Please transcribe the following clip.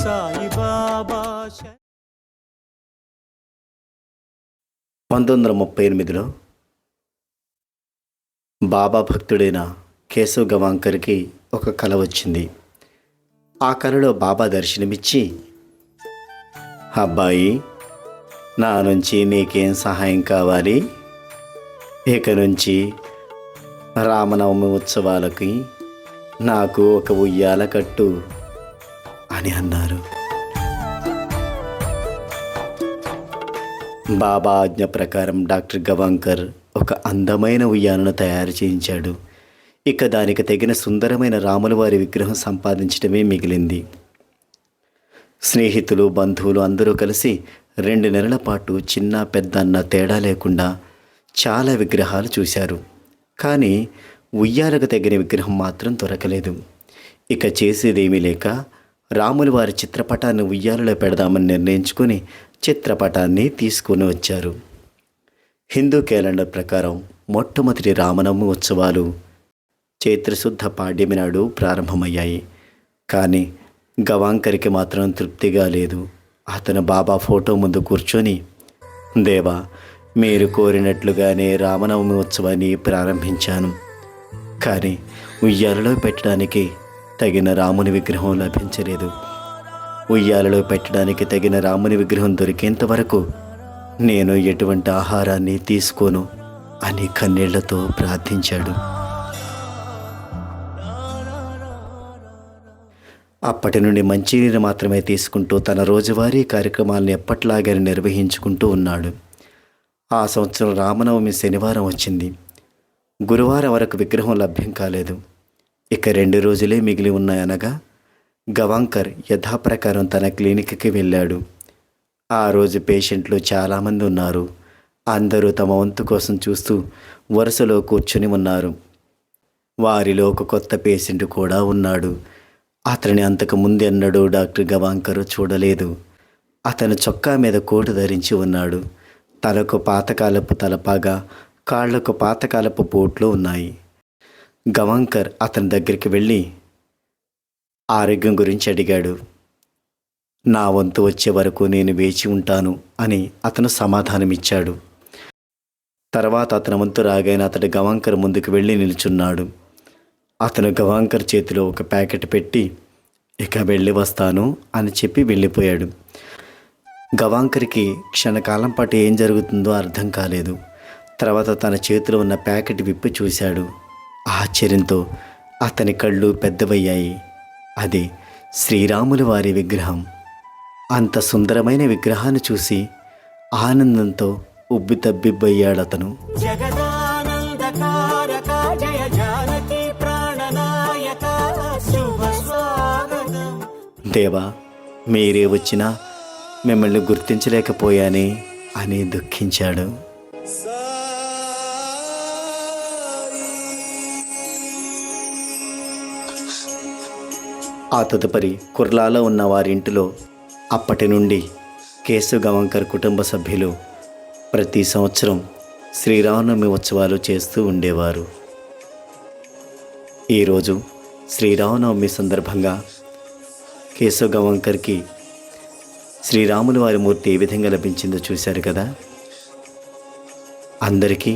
సాయిబాబా. 1938లో బాబా భక్తుడైన కేశవ్ గవాంకర్కి ఒక కల వచ్చింది. ఆ కలలో బాబా దర్శనమిచ్చి, అబ్బాయి, నా నుంచి నీకేం సహాయం కావాలి? ఇక నుంచి రామనవమి ఉత్సవాలకి నాకు ఒక ఉయ్యాల కట్టు అని అన్నారు. బాబా ఆజ్ఞ ప్రకారం డాక్టర్ గవాంకర్ ఒక అందమైన ఉయ్యాలను తయారు చేయించాడు. ఇక దానికి తగిన సుందరమైన రాములవారి విగ్రహం సంపాదించడమే మిగిలింది. స్నేహితులు, బంధువులు అందరూ కలిసి 2 నెలల పాటు చిన్న పెద్ద అన్న తేడా లేకుండా చాలా విగ్రహాలు చూశారు. కానీ ఉయ్యాలకు తగిన విగ్రహం మాత్రం దొరకలేదు. ఇక చేసేదేమీ లేక రాముల వారి చిత్రపటాన్ని ఉయ్యాలలో పెడదామని నిర్ణయించుకొని చిత్రపటాన్ని తీసుకొని వచ్చారు. హిందూ క్యాలెండర్ ప్రకారం మొట్టమొదటి రామనవమి ఉత్సవాలు చైత్రశుద్ధ పాడ్యమి నాడు ప్రారంభమయ్యాయి. కానీ గవాంకర్కి మాత్రం తృప్తిగా లేదు. అతను బాబా ఫోటో ముందు కూర్చొని, దేవా, మీరు కోరినట్లుగానే రామనవమి ఉత్సవాన్ని ప్రారంభించాను. కానీ ఉయ్యాలలో పెట్టడానికి తగిన రాముని విగ్రహం లభించలేదు. ఉయ్యాలలో పెట్టడానికి తగిన రాముని విగ్రహం దొరికేంత వరకు నేను ఎటువంటి ఆహారాన్ని తీసుకోను అని కన్నీళ్లతో ప్రార్థించాడు. అప్పటి నుండి మంచినీరు మాత్రమే తీసుకుంటూ తన రోజువారీ కార్యక్రమాలను ఎప్పట్లాగానే నిర్వహించుకుంటూ ఉన్నాడు. ఆ సంవత్సరం రామనవమి శనివారం వచ్చింది. గురువారం వరకు విగ్రహం లభ్యం కాలేదు. ఇక 2 రోజులే మిగిలి ఉన్నాయనగా గవాంకర్ యథాప్రకారం తన క్లినిక్కి వెళ్ళాడు. ఆ రోజు పేషెంట్లు చాలామంది ఉన్నారు. అందరూ తమ వంతు కోసం చూస్తూ వరుసలో కూర్చుని ఉన్నారు. వారిలో ఒక కొత్త పేషెంట్ కూడా ఉన్నాడు. అతనిని అంతకు ముందెన్నడూ డాక్టర్ గవాంకర్ చూడలేదు. అతను చొక్కా మీద కోటు ధరించి ఉన్నాడు. తలకు పాతకాలపు తలపాగా, కాళ్లకు పాతకాలపు బూట్లు ఉన్నాయి. గవాంకర్ అతని దగ్గరికి వెళ్ళి ఆరోగ్యం గురించి అడిగాడు. నా వంతు వచ్చే వరకు నేను వేచి ఉంటాను అని అతను సమాధానమిచ్చాడు. తర్వాత అతని వంతు రాగానే అతడు గవాంకర్ ముందుకు వెళ్ళి నిల్చున్నాడు. అతను గవాంకర్ చేతిలో ఒక ప్యాకెట్ పెట్టి, ఇక వెళ్ళి వస్తాను అని చెప్పి వెళ్ళిపోయాడు. గవాంకర్కి క్షణకాలం పాటు ఏం జరుగుతుందో అర్థం కాలేదు. తర్వాత తన చేతిలో ఉన్న ప్యాకెట్ విప్పి చూశాడు. ఆశ్చర్యంతో అతని కళ్ళు పెద్దవయ్యాయి. అది శ్రీరాముల వారి విగ్రహం. అంత సుందరమైన విగ్రహాన్ని చూసి ఆనందంతో ఉబ్బితబ్బిబ్బయ్యాడు అతను. దేవా, మీరే వచ్చినా మిమ్మల్ని గుర్తించలేకపోయానే అని దుఃఖించాడు. ఆ తదుపరి కుర్లాలో ఉన్న వారింటిలో అప్పటి నుండి కేశవ్ గవాంకర్ కుటుంబ సభ్యులు ప్రతి సంవత్సరం శ్రీరామనవమి ఉత్సవాలు చేస్తూ ఉండేవారు. ఈరోజు శ్రీరామనవమి సందర్భంగా కేశవ్ గవాంకర్కి శ్రీరాముల వారి మూర్తి ఏ విధంగా లభించిందో చూశారు కదా. అందరికీ